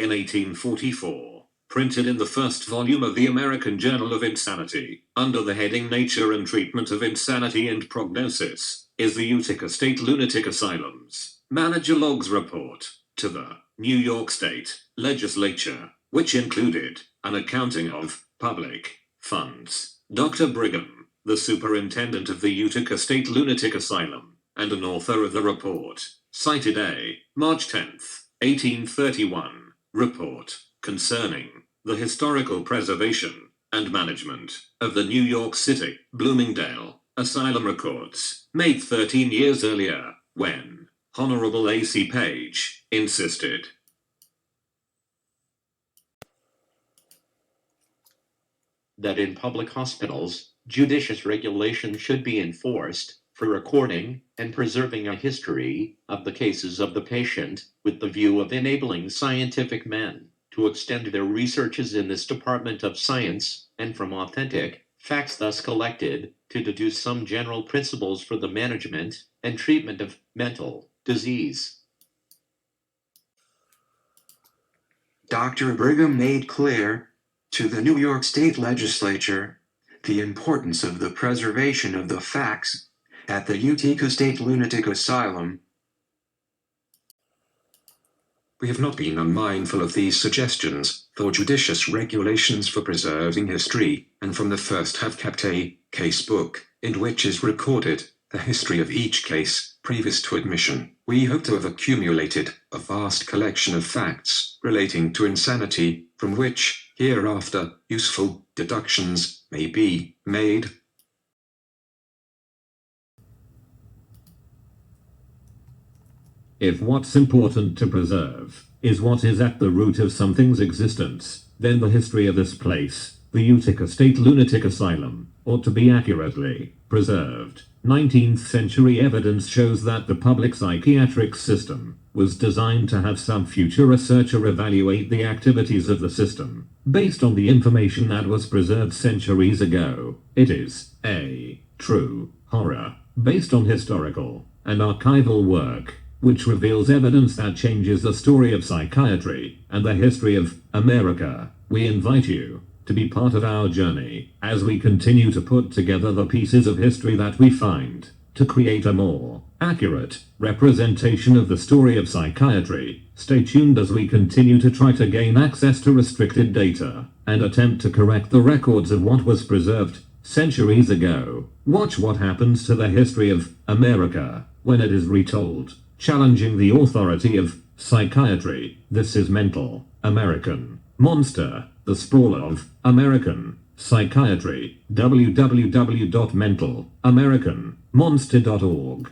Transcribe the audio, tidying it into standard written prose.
in 1844, printed in the first volume of the American Journal of Insanity, under the heading Nature and Treatment of Insanity and Prognosis, is the Utica State Lunatic Asylum's Manager Logs report to the New York State Legislature, which included an accounting of public funds. Dr. Brigham, the superintendent of the Utica State Lunatic Asylum, and an author of the report, cited a March 10, 1831, report concerning the historical preservation and management of the New York City, Bloomingdale Asylum records, made 13 years earlier, when Honorable A.C. Page insisted that in public hospitals, judicious regulation should be enforced for recording and preserving a history of the cases of the patient, with the view of enabling scientific men to extend their researches in this department of science, and from authentic facts thus collected, to deduce some general principles for the management and treatment of mental disease. Dr. Brigham made clear to the New York State Legislature the importance of the preservation of the facts at the Utica State Lunatic Asylum. We have not been unmindful of these suggestions for judicious regulations for preserving history, and from the first have kept a case book, in which is recorded the history of each case previous to admission. We hope to have accumulated a vast collection of facts relating to insanity, from which, hereafter, useful deductions may be made. If what's important to preserve is what is at the root of something's existence, then the history of this place, the Utica State Lunatic Asylum, ought to be accurately preserved. 19th century evidence shows that the public psychiatric system was designed to have some future researcher evaluate the activities of the system based on the information that was preserved centuries ago. It is a true horror based on historical and archival work, which reveals evidence that changes the story of psychiatry and the history of America. We invite you to be part of our journey as we continue to put together the pieces of history that we find to create a more accurate representation of the story of psychiatry. Stay tuned as we continue to try to gain access to restricted data and attempt to correct the records of what was preserved centuries ago. Watch what happens to the history of America when it is retold, challenging the authority of psychiatry. This is Mental American Monster, the sprawl of American psychiatry. www.mentalamericanmonster.org